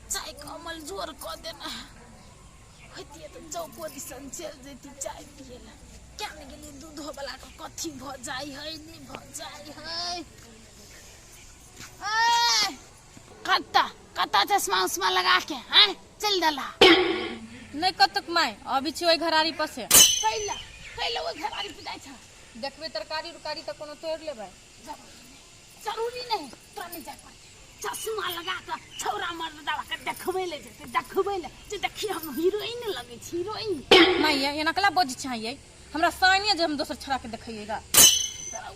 चाय कमल जोर क देना होती तो चौको दिसन चल जेती चाय पिएला क्या न गेली दूध वाला का कथी भ जाई है नहीं भ जाई है ए कत्ता चश्मा उस्मा लगा के हैं चल दला नहीं कतक माय अभी छी ओई घरारी पर से कैला वो घरारी पे जाय छ देखबे तरकारी उरकारी त कोनो तोड़ लेबै जरूरी नहीं तोरा नहीं जाय पड़ते चश्मा लगा के छौरा मर्द दवा के देखबै ले जे देखी हम हीरोइन लगे छी हीरोइन माय ये नकला बज चाहिए हमरा साइने जे हम दोसर छड़ा के देखइएगा तोरा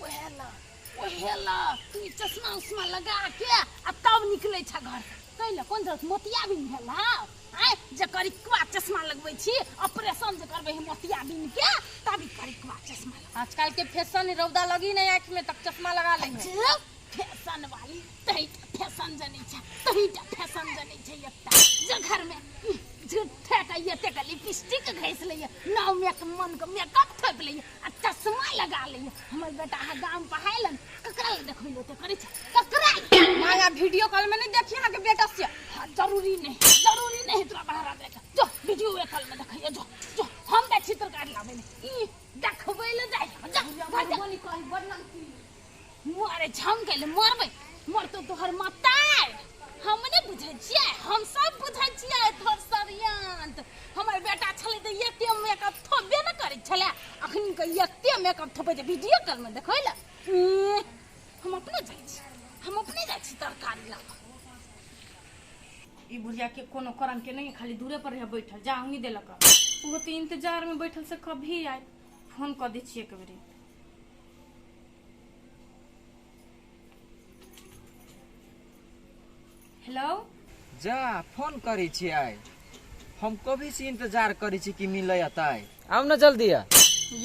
ओहेला तू चश्मा उस्मा लगा के आ तब निकले छ घर कैला कोन जरूरत मोतिया बिन भेला आय जे करिकवा चश्मा लगबै छी ऑपरेशन जे करबै हम मोतिया बिन के तभी करिकवा चश्मा आजकल के फैशन रौदा लगी नहीं आंख में तक चश्मा लगा लेंगे फैशन वाली फैशन जनी छ फैशन जनी छ एकटा जे घर में झूठे का ये ते का लिपस्टिक घैस ले नाव में के मन के मेकअप थप ले आ चश्मा लगा ले हमर बेटा है गांव पहाइलन ककरा देखबै लोते करै छ ककरा माया वीडियो कॉल में नहीं देखिए ना के बेटा से जरूरी नहीं तोरा बाहर देख जो वीडियो कॉल में देखिए जो हम देख चित्र काट लाबे ई देखबै ले जाय जा बोली कहि बदनाम की मोरे झम के मरबै मरतो तोहर माता हम नहीं बुझै छियै हम सब बुझै छियै तोहर सरियांत हमर बेटा छले त एते मेकअप थोबे न करै छले अखनी के एते मेकअप थोपे जे वीडियो कॉल में देखै ले हम अपने जाइ छी तरकारी लाबा ई बुढ़िया के कोनो करम के नहीं खाली दूरे पर रह बैठल जा ही देलक वो तो इंतजार में बैठल से कभी आए फोन कर दै छियै एक बेरी हेलो जा फोन करै छियै हम कभी से इंतजार करै छी कि मिलै अतै आउ न जल्दी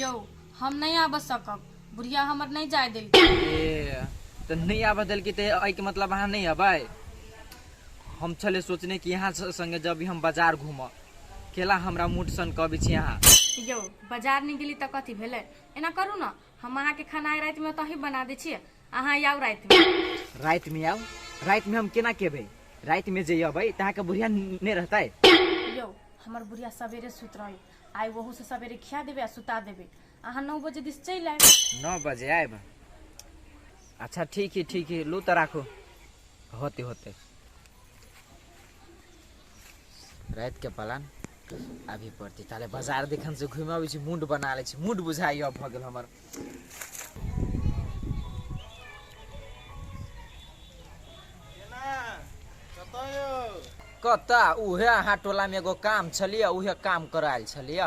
यो हम नहीं आब सकब बुढ़िया हमर नहीं जाय देल ए त नहीं आब देल की त आई के मतलब अहाँ नहीं आबै हम छले सोचने कि यहाँ संगे जब हम बाजार घूम केला हमरा मूड सन कभी छी यहाँ यो बाजार नहीं गेली त कथी भेले एना करू न हम अहाँ के खाना रात में तही बना दे छी अहाँ आउ रात में आउ रात में हम केना केबै रात में जे अबै त के बुढ़िया ने रहतै यो हमर बुढ़िया सवेरे सुत रही आई वहू से सवेरे खिया देबे आ सुता देबे अहाँ 9 बजे दिस चल आए 9 बजे आएब अच्छा ठीक है लो त राखो होते रात के प्लान अभी पड़ती ताले बाजार देखन से घुमाबै छी मूड बना ले छी मूड बुझाइ अब भ गेल हमर कता उहे अहाँ टोला में एगो काम छलिए उहे काम करायल छलिए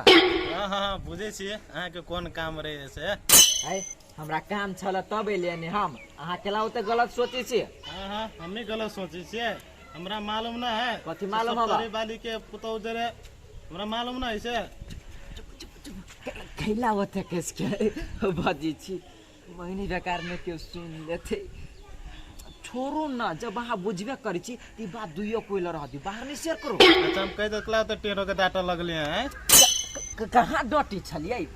हाँ बुझे छी अहाँ के कोन काम रहे से है हमरा काम छल तब एलिए हम अहाँ केला ओते गलत सोचे छी हाँ हम नहीं गलत सोचे छी हमरा मालूम ना है कथी मालूम हवा बाली के पुतौ जरे हमरा मालूम ना है से खैला ओते केस के बजी छी महीने बेकार में के सुन लेते छोड़ो ना जब अहाँ बुझबे करै छी ई बात दुइयो कोइला रह दी बाहर में शेयर करो अच्छा हम कह दतला त टेरो के डाटा लगले हैं कहां डटी छलिए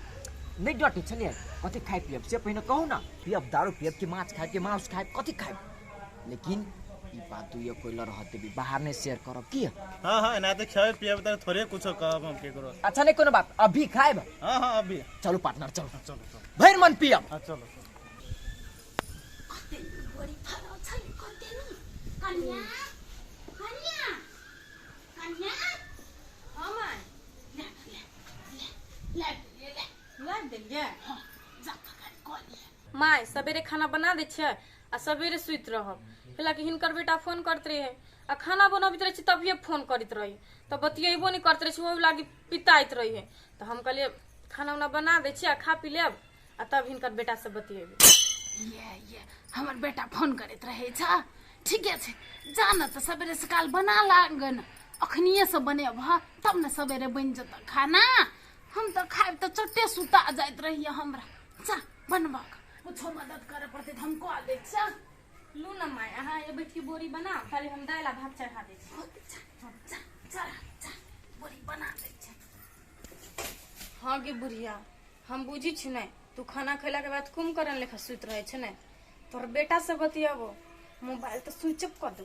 नहीं डटी छलिए कथी खाइ पियब से पहिने कहू ना पियब दारू पियब कि माछ खाइ कि मांस खाइ कथी खाइ लेकिन ई बात दुइयो कोइला रह दी बाहर में शेयर करब की हां एना त खाइ पियब त थोड़े कुछो कहब हम के करो अच्छा नहीं कोनो बात अभी खाइब हां अभी चलो पार्टनर चलो भैर मन पियब हां चलो कन्या हां माय ले देलिए माय सवेरे खाना बना दे छै आ सवेरे सुत रहब हला कि हिनकर बेटा फोन करत रहे आ खाना बनाबित रहे छी तभिए फोन करत रही त बतियेबो नहीं करत रहे छी ओहि लागी पिताइत रही है त हम कहलिए खाना उना बना दे छी आ खा पी लेब आ तब हिनकर बेटा से बतियेबे ये हमर बेटा फोन करत रहे छ ठीक है जाना तो सवेरे सकाल बना लागन अखनिए से बनेब तब न सवेरे बन जत खाना हम तो खाए तो चट्टे सुता जात रहिए हमरा जा बनबा कुछ मदद करे पड़ते हम कह दे छ लू न माय अहाँ ये बैठ के बोरी बना खाली हम दाल आ भात चढ़ा दे छी जा बोरी बना दे छ हां गे बुढ़िया हम बुझी छी नै तू खाना खैला के बाद कुंभकर्ण लेखा सुत रहे छ नै तोर बेटा से बतियाबो मोबाइल तो स्विच ऑफ कर दो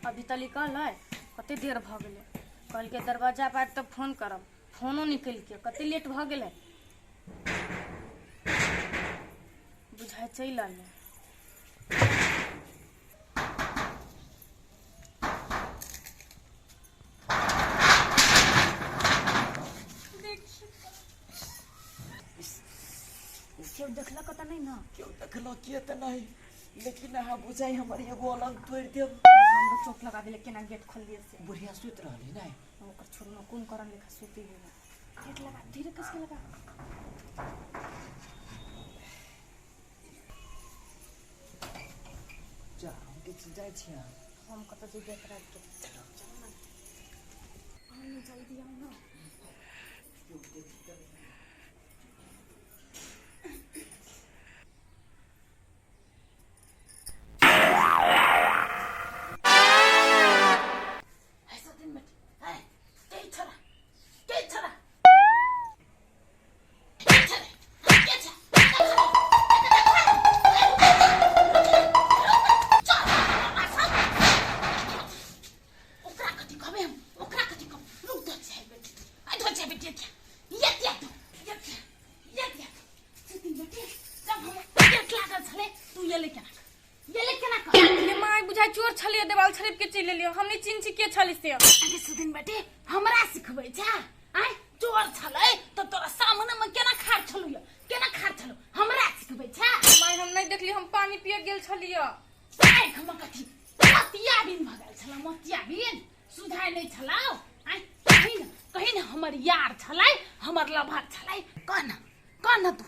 अभी तली कल है कते देर भ गेले कल के दरवाजा पर तब फोन करब फोनो निकल के कते लेट भ गेले बुझाए चल आले क्यों देखला कता नहीं ना क्यों देखलो किए त नहीं लेकिन हाँ बुझाई हमारी एगो अलग तोड़ देब हमरो चोक लगा देले केना गेट खोल दिए से बुढ़िया सुत रहली नहीं ओकर छोरू न कोन करन लेखा सुती है गेट लगा धीरे कस के लगा जा हम के जाय छी हम कत जे गेट राख के चलो चल ना हम जल्दी आओ ना चोर छलिए देवाल छरिप के चले लियो हमनी चिन के छली से अरे सुदिन बेटी हमरा सिखबै छ आइ चोर छलै त तोरा सामने में केना खार छलु केना खार छलु हमरा सिखबै छ माय हम नहीं देखली हम पानी पिए गेल छलिए आइ हम कथि मतिया बिन भगल छला मतिया बिन सुधाय नहीं छलाउ आइ कहिन हमर यार छलै हमर लभर छलै कन तू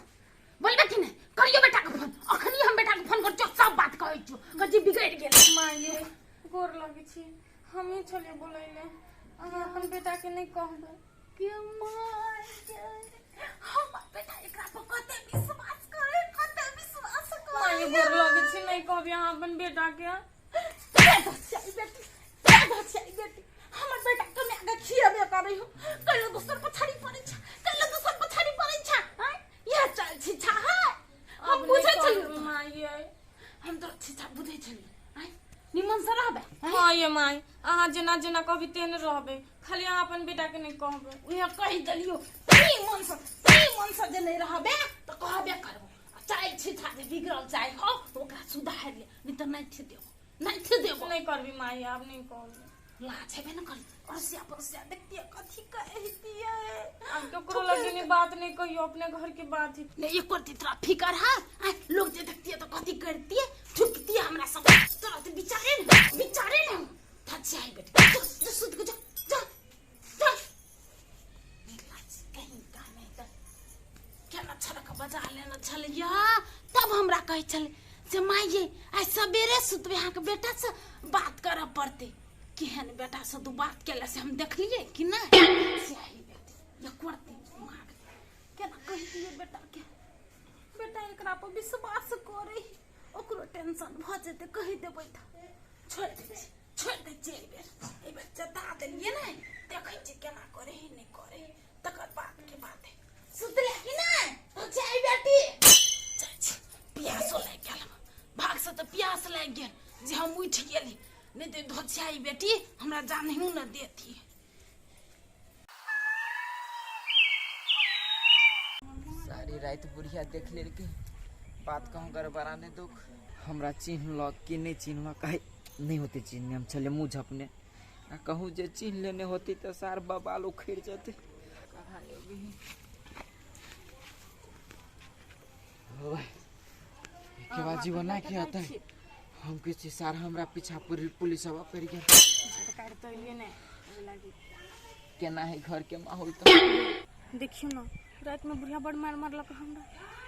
बोलबे कि नहीं करियो बेटा के फोन अखनी हम बेटा के फोन कर सब बात कहै छु कजी बिगड़ गेल माये गोर लगे छी हम ही छलिए बोलैले अहाँ अपन बेटा के नहीं कहबे के माय हमर बेटा एकरा पर कते विश्वास करे माये गोर लगे छी नहीं कहबे अहाँ अपन बेटा के बेटी हमर बेटा के मैं आगे खियाबे करै हो कहियो दोसर पछाड़ी पड़ै छ कहियो दोसर पछाड़ी पड़ै छ यह चल छी छा हम बुझै छलिए माये हम तो छिछा बुझै छलिए निमन से रहबे माये माय अहाँ जेना जेना कहबी तेने रहबे खाली अहाँ अपन बेटा के नहीं कहबे उहे कहि देलियो मन से जे नहीं रहबे त कहबे करबो चाहे छिछा जे बिगड़ल चाहे हो ओकरा सुधार ले नहीं त नहीं देबो नहीं करबी माये आप नहीं कहबे ला छेबे न करी परसिया देखती है कथी कहती है हम केकरो लगे नहीं बात नहीं कहियो अपने घर की बात ही ने एक करती तोरा फिकर है लोग जे देखती है तो कथी करती है ठुकती है हमरा सब तोरा तो बिचारे ने थक जाए बेटा जो सुत को जा लाज कहीं का नहीं त केना छड़क बजा लेना छलिया तब हमरा कहि छले से माये आई सवेरे सुतबे अहाँ के बेटा से बात करब पड़ते केहन बेटा से दू बात केला से हम देखलिए कि नहीं सही बेटी ये करती मार केना कहती है बेटा एकरा पर विश्वास करे ओकरो टेंशन भ जेते कहि देबै त छोड़ दे चल बेर ए बच्चा दा देलिए नहीं देखै छी केना करे ही नहीं करे तकर बात के बात है सुतले कि नहीं जाई बेटी प्यास लाग गेल भाग से तो प्यास लाग गेल जे हम उठ गेली नहीं तो धोछाई बेटी हमरा जानहू न देती सारी रात बुढ़िया देख ले के बात कहूँ कर बराने दुख हमरा चिन्ह ल कि नहीं चिन्ह कहे नहीं होते चिन्ह हम चले मुँह झपने आ कहूँ जे चिन्ह लेने होती तो सार बबाल उखड़ जाते के बाद जीवन ना किया था हम किसी सारा हमरा पीछा पुलिस अब पड़ गया झटकार तो लिए ने लागी केना है घर के माहौल तो देखियो ना रात में बुढ़िया बड़ मार मारलक हमरा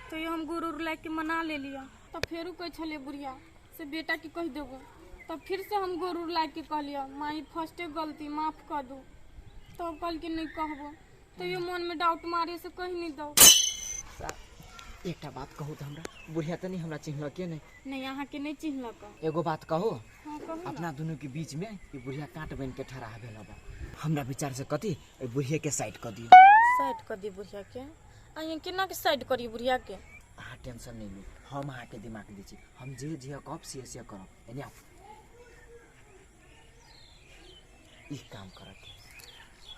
तो ये हम गुरु लाग के मना ले लिया तब फेरू कह छले बुढ़िया से बेटा की कह देबो तब फिर से हम गुरु लाग के कहलिया माई फर्स्टे गलती माफ कर दो तो कल के नहीं कहबो तो ये मन में डाउट मारे से कह नहीं दो एकटा बात कहू तो हमरा बुढ़िया तो नहीं हमरा चिन्हल के नहीं यहाँ के नहीं चिन्हलक एगो बात कहो हाँ कहू अपना दोनों के बीच में ये बुढ़िया कांट बन के ठहरा भेल बा हमरा विचार से कथी बुढ़िया के साइड कर दियो साइड कर दी बुढ़िया के अहाँ केना के साइड करी बुढ़िया के अहाँ टेंशन नहीं लो हम अहाँ के दिमाग दी छी हम जे जे कब से करब एने ई काम करके।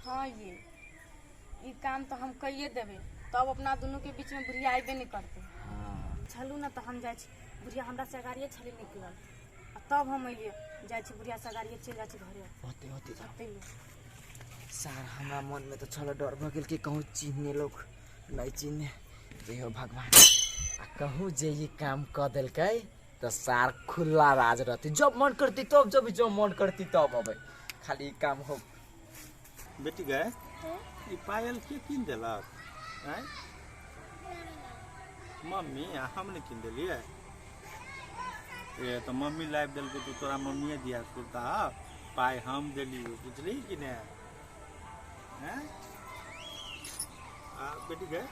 हाँ ये काम तो हम कहिए देवे तब अपना दोनों के बीच में बुढ़िया अबे नहीं करते। हाँ चलू ना तो हम जाए बुढ़िया हमरा से गाड़िए छले निकलल आ तब हम अइए जाए बुढ़िया से गाड़िए चल जाए घरे। होते होते जाओ होते लो। सार हमरा मन में तो छल डर भगल कि कहूँ चिन्हने लोग नहीं चिन्हे जय हो भगवान आ कहूँ जे ये काम कर दिलकै तो सार खुला राज रहती जब मन करती तब जब मन करती तब अब खाली ई काम हो। बेटी गए ई पायल के किन देलक हैं? मम्मी हम नहीं किन दिलिए। ये तो मम्मी लाइव दिल के तो तोरा मम्मीए दिया कुर्ता पाई हम दिली बुझली कि नहीं हैं? बेटी गए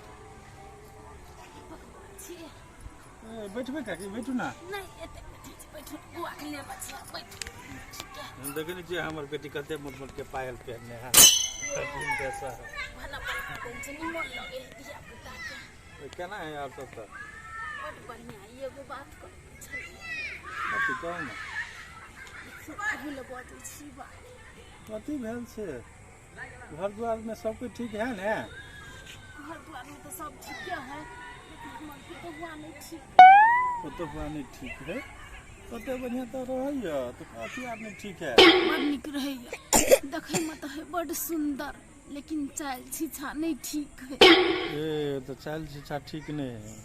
बैठबे काकी बैठू ना। नहीं एते बैठो बुआ के लिए बच्चा बैठ। हम देखने जे हमर बेटी कते मोट मोट के पायल पहनने हैं कैसा है भला टेंशन नहीं मन लगे दिया पुता के। केना है आप सब तो बड़ बढ़िया एगो बात कर अति कहो ना भूल बात छी बा कथी भेल से घर द्वार में सब कुछ ठीक है ना? घर द्वार में तो सब ठीक है लेकिन हमर के तो हुआ नहीं ठीक। तो हुआ नहीं ठीक है कते बढ़िया तो रहिए तो काफी आपने ठीक है बड़ निक रहैया देखे में तो है बड़ सुंदर लेकिन चाल छीछा नहीं ठीक है। ए तो चाल शिक्षा ठीक नहीं है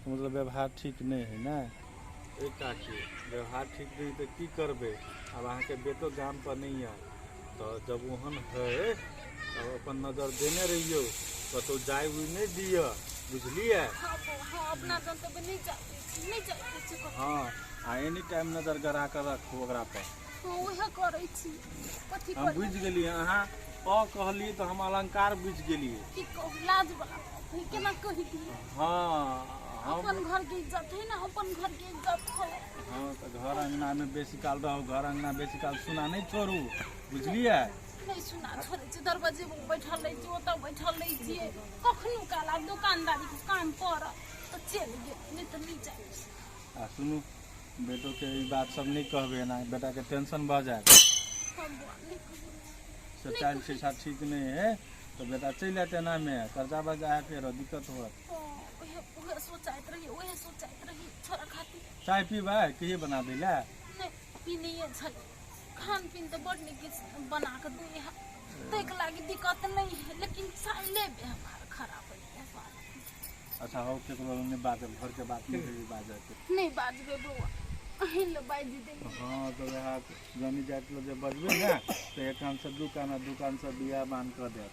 मतलब व्यवहार ठीक नहीं है ना? एक काकी व्यवहार ठीक नहीं तो की करबे अब अहाँ के बेटो गाम पर नहीं है तो जब ओहन है तब अपन नजर देने रहियो कतौ जाय हुई नहीं दिया बुझलिए। हां अपना गंतव्य नहीं जाते हाँ आ एनी टाइम नजर गड़ा कर रखो ओकरा पर। हां ओहे करै छी कथि हम बुझ गेली अहाँ कहली तो हम अलंकार बुझ गेली की कहू लाज वाला है केना कहि दी। हाँ हम अपन घर के इज्जत है ना अपन घर के इज्जत है। हाँ तो घर अंगना में बेसी काल रहो घर अंगना बेसी काल सुना नहीं छोड़ू बुझलिए। नहीं सुना छोड़े छी दरवाजे में बैठल रही छी ओतऽ बैठल रही छी कखनो काल दुकानदारी के काम पर तो चल गेल नहीं तो नहीं जाए। सुनू बेटो के ई बात सब नहीं कहबे ना बेटा के टेंशन बढ़ जाए चाल शिक्षा ठीक नहीं है तो बेटा चल जाते ना में कर्जा बजा है फिर दिक्कत हो। ओहे सोचाइत रही छोरा खातिर चाय पीबा कहिए बना दिला नहीं पीने छल खान पीन तो बड़ निक बना के दे है देख लागी दिक्कत नहीं है लेकिन चाय लेबे हमार खराब है। अच्छा हो के ने बात घर के बात नहीं बात नहीं बाजबे बउआ अहिं ले बाज दे। हाँ तो यहाँ जमी जात लो जब बजबे ना तो एक कान से दुकान से बिया बांध कर दे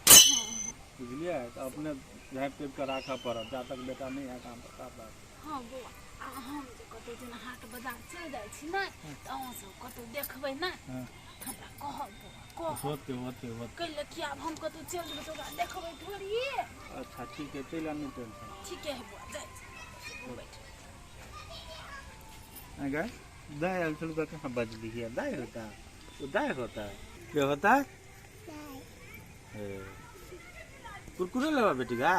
बुझलिए तो अपने झाँप पीप कर रखा पड़ा जा तक बेटा नहीं है काम पता। हाँ बउआ हम जे कतौ जेना हाट बाजार चल जाय छी ना त अहाँ सब कतौ देखबै ना हमरा कहब बउआ कह होते कैले कि अब हम कतौ चल जेबै तो ओकरा देखबै थोड़ी। अच्छा ठीक है चल नहीं टेंशन ठीक है बुआ जाय छी बैठ। अगर दाय अलचल का कहाँ बजली है दाय होता वो दाय होता है क्या होता है कुरकुरे लेवा बेटी का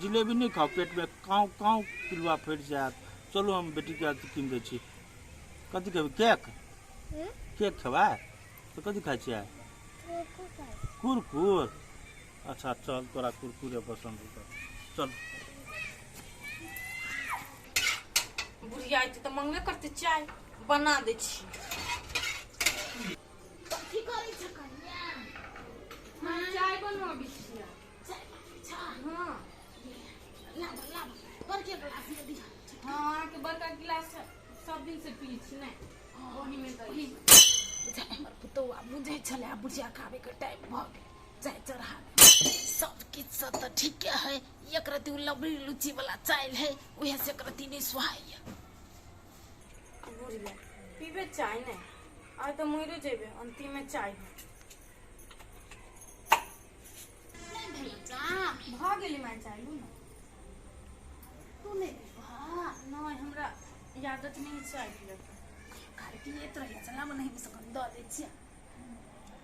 जिलेबी नहीं खाओ पेट में काँव काँव पिलवा फट जाए चलो हम बेटी के किन दे छी कथी कहबे केक खेबा तो कथी खाई छियै कुरकुर। अच्छा चल तोरा कुरकुरे पसंद होता चल बुढ़िया तो मंगबे करते चाय बना दे छी। कथि करै छ कन्या हम चाय बनवाबी छी। चाय अच्छा हाँ ला बड़के गिलास में दिया। हाँ के बड़का गिलास सब दिन से पी छी ना ओही में दही बुझाइ हमर पुतौआ बुझै छले बुझिया खाबे के टाइम भ गेल चाय चढ़ा सब किछ सब त ठीक है एक रति लबड़ी लुची वाला चाय है उहे से एक रति नहीं सुहाय। बुझले पीबे चाय ने आज तो मरे जेबे अंतिम में चाय नहीं भेल जा भ गेली मैं चाय लू ना तू नहीं हां नहीं हमरा आदत नहीं चाय पिए घर पिएत रही चला में नहीं सकन द दे छिया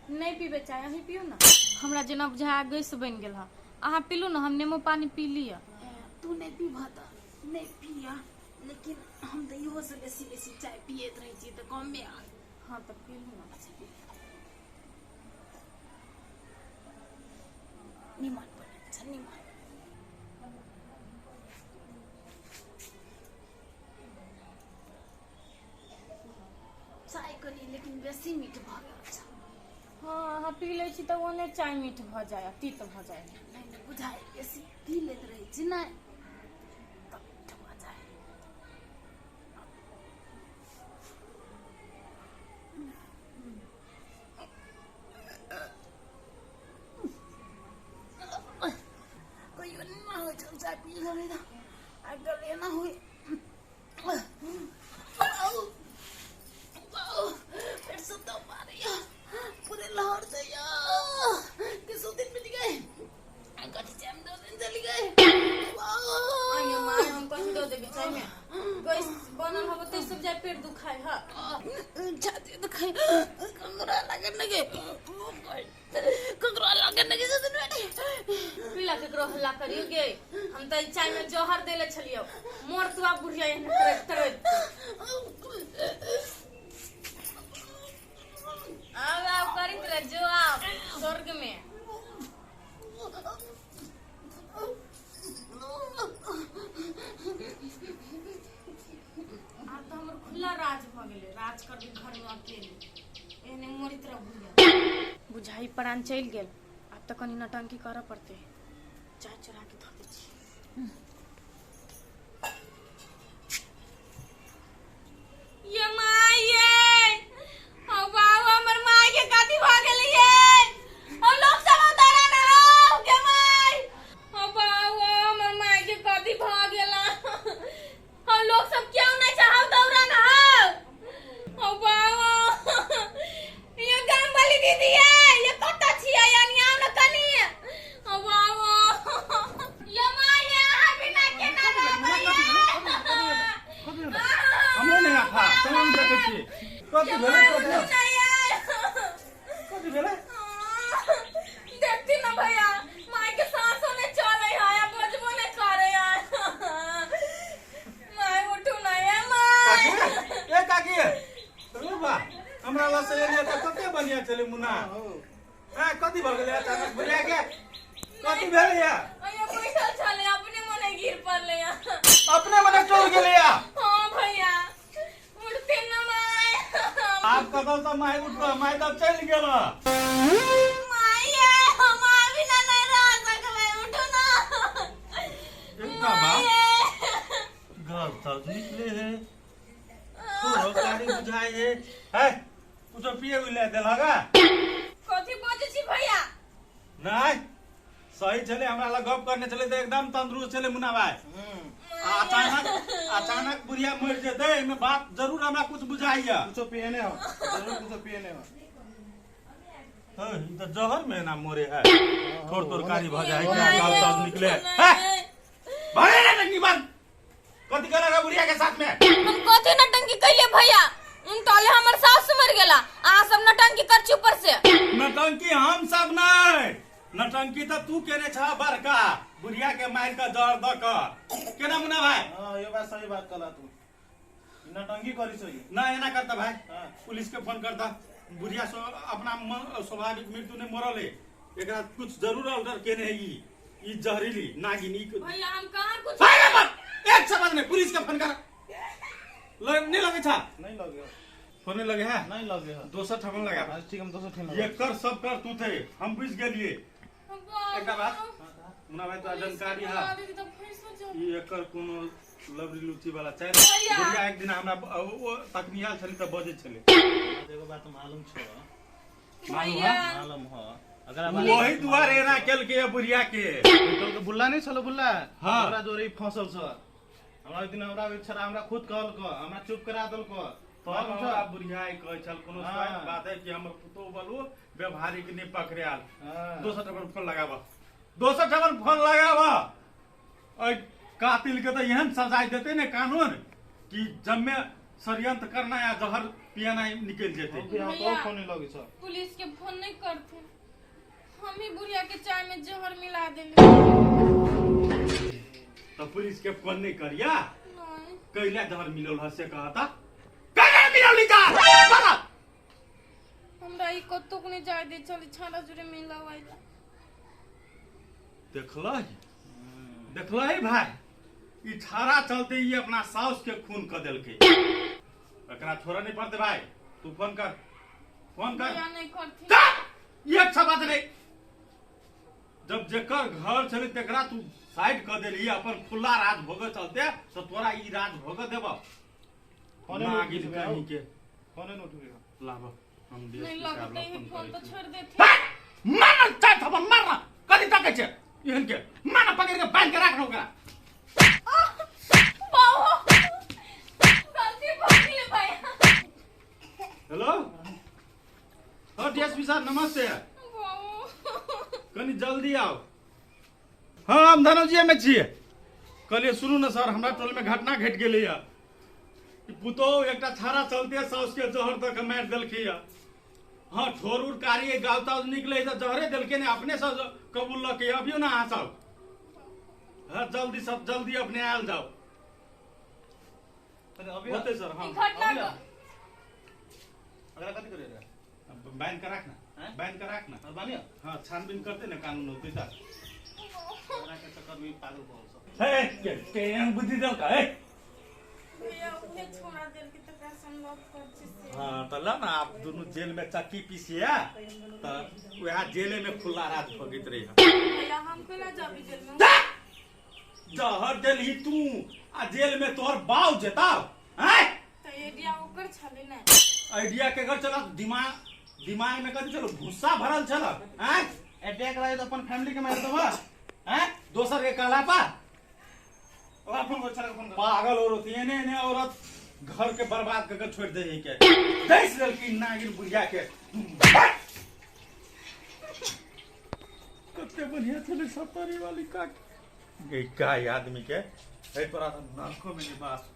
नहीं पीबे चाय अहीं पियो ना हमरा जेना बुझा गैस बन गेल ह अहाँ पीलू ना हम नेमो पानी पी लिया। तू नहीं पीबा त नहीं पिया लेकिन हम तो इहो से बेसी चाय पिएत रही छी त कम में आ। हाँ तो पी लू ना निमन बने छ निमन चाय कनी लेकिन बेसी मीठ भ गेल छ हाँ हाँ पी लै छी तऽ ओने चाय मीठ भऽ जाए तीत भऽ जाए नहीं बुझाए बेसी पी लेत रही छी ना तब मीठ भ जाए कोई ना हो चल चाय पी ले ना अगर लेना हुई फिर से तो मारिया पूरे लाहौर से किस दिन मिल गए कथी से हम 2 दिन चली गए आइए माँ हम कथी दो देबे चाय में गैस बनल हबे ते सब जाय पेट दुखाय हा छाती दुखाई कंगरा लगन लगे कंगरा लगन लगे से दिन बैठे पीला के ग्रह हल्ला करियो गे हम त चाय में जहर देले छलियो मोर तू आ बुढ़िया एहन तरत अब करित रह जो आप स्वर्ग में आ तो हमर खुला राज भ गेले राज कर के घर में अकेले एहने मोरी तरह बुझाई प्राण चल गेल अब तो कनी नटंकी करऽ पड़ते चाय चुरा के धो दे छी ये माय ये ओ बाबू हमर माय के कथी भ गेलिए हम लोग सब उतारा ना हो के माय ओ बाबू हमर माय के कथी भ गेला हम लोग सब क्यों नहीं चाहब दौरा ना हो ओ बाबू ये गाम वाली दीदी है ये कत छिया यानी आउ न कनी ओ बाबू ये माय यहाँ बिना के ना हमरो नहीं आफा तमाम देखे छी कथी भेलै कथी भेलै देखती ना भैया माय के सांसों ने चले आया बजबो ने करे माय उठू ना ये माय ए काकी रो बा हमरा ला से एलिया त कते बढ़िया चले मुना ए कथी भ गेलै अचानक बुझा के कथी भेलै या अयो बैठल चले अपने मने गिर पड़ले अपने मने चोर गेलै या हां भैया उठते ना माय आप कदम त माय उठ माय त चल गेल माय ये हम अभी ना नहीं रह सकबे उठो ना एकटा बा घर तक निकले है तो गाड़ी बुझाए है कुछ पिए उले देलगा कथी बजे छी भैया नहीं सही चले हमरा ला गप करने चले तो एकदम तंदुरुस्त चले मुन्ना भाई अचानक बुढ़िया मर जेते एमे बात जरूर हमरा कुछ बुझाइया कुछ पिए ने हो जरूर कुछ पिए ने हो ई त जहर में ना मोरे है थोड़ तरकारी भ जाए क्या गाल तक निकले है भरे ना टंकी बंद कथी करेगा बुढ़िया के साथ में हम कथी नटंकी कइले भैया उन तले हमर सास मर गेला आ सब नटंकी कर ऊपर से नटंकी हम सब नहीं नटंकी तो तू केने छा बड़का बुढ़िया के मार का जड़ द क केना मुना भाई हां ये बात सही बात कला तू नटंगी करी सही ना एना करता भाई हां पुलिस के फोन करता बुढ़िया अपना स्वाभाविक मृत्यु ने मरल है एकरा कुछ जरूर ऑर्डर केने है ई जहरीली नागिनी भैया हम कहां कुछ भाई मत एक सेकंड में पुलिस के फोन कर नहीं लगे छा नहीं लगे फोन लगे है नहीं लगे दोसर ठमन लगा आज ठीक हम दोसर ठेम ये कर सब कर तू थे हम बुझ गेलिए एकटा बात मुना भाई तो जानकारी है ई एकर कोनो लवरी लुची वाला चाय बुढ़िया एक दिन हमरा तकनियाल छली त बजे छले एगो बात मालूम छ भैया मालूम हो अगर वही दुआरे ना केल के बुढ़िया के तो बुल्ला नहीं चलो बुल्ला हाँ। हमरा जोरी फंसल छ हमरा दिन हमरा इच्छा हमरा खुद कहल क हमरा चुप करा दल क तो हमरा बुढ़िया कह चल कोनो स्वार्थ बात है कि हम पुतो बलु व्यवहारिक ने पकड़ाल दोसर ठमन फोन लगावा दोसर ठमन फोन लगावा ओय कातिल के तो एहन सजाय देते ने कानून कि जम्मे षड्यंत्र करना या जहर पियाना निकल जेते तो फोन नहीं लगे छ पुलिस के फोन नहीं करते हम ही बुढ़िया के चाय में जहर मिला देले तो पुलिस के फोन नहीं करिया नहीं कैला जहर मिलल ह से कहता कैला मिलल ली जा बड़ा हमरा ई कत्तो को नहीं जाय दे चल छाला जुरे मिला वाला देखल भाई ई छाड़ा चलते ही अपना साउस के खून क देलके एकरा छोड़ा नहीं पड़ते भाई तू फोन कर भैया नहीं करती का? ये अच्छा बात नहीं जब जेकर घर चले तेकरा तू साइड कर देली अपन खुला राज भोग चलते तो तोरा ई राज भोग देब फोने ना में आगिल उठेगा, कहीं के फोने में उठेगा। लाभ हम नहीं डीएसपी लगते साहब ही फोन तो फोन छोड़ देती मार चाय थप मार कदी तक छे इहन के मार पकड़ के बांध के राख ओकरा गलती भइल भैया हेलो हाँ डीएसपी साहब नमस्ते कनी जल्दी आओ हाँ हम धनौजिया में छिए कहलिए सुनू ना सर हमरा टोल में घटना घट गेलै है पुतो एकटा छाड़ा चलते साउस के जहर तक मार देलकै है हाँ ठोर उर कारी गाल ताउज निकले तो जहरे देलकै ने अपने से कबूल लके अभियो ना अहाँ सब हाँ जल्दी सब जल्दी अपने आयल जाओ अरे अभी होते सर हाँ घटना अभी को अगर कथी करे रे बैन का रखना हैं? बैन का रखना और बानिया हाँ छानबीन करते ना कानून होते था हमरा के चक्कर में पागल हो सब हे के बुद्धि दल का है भैया उन्हें छोड़ा देल के तो का संभव करछि से हाँ तो ला ना आप दोनों जेल में चक्की पीसिया तो वह जेले में खुला रात भगित रही भैया हम केला जाबी जेल में जहर देली तू आ जेल में तोहर बाव जेता हैं तो आइडिया ओकर छले ना आइडिया के घर चला दिमाग में कथी चलो भूसा भरल चल हैं अटैक रहे तो अपन फैमिली के मार देबा हैं दोसर के कहला पा और फोन कर छड़ा फोन कर पागल औरत एने एने औरत घर के बर्बाद करके छोड़ दे ही के देश लड़की नागिन बुढ़िया के कते बढ़िया चले सफारी वाली का गई का आदमी के है तोरा नाको में निवास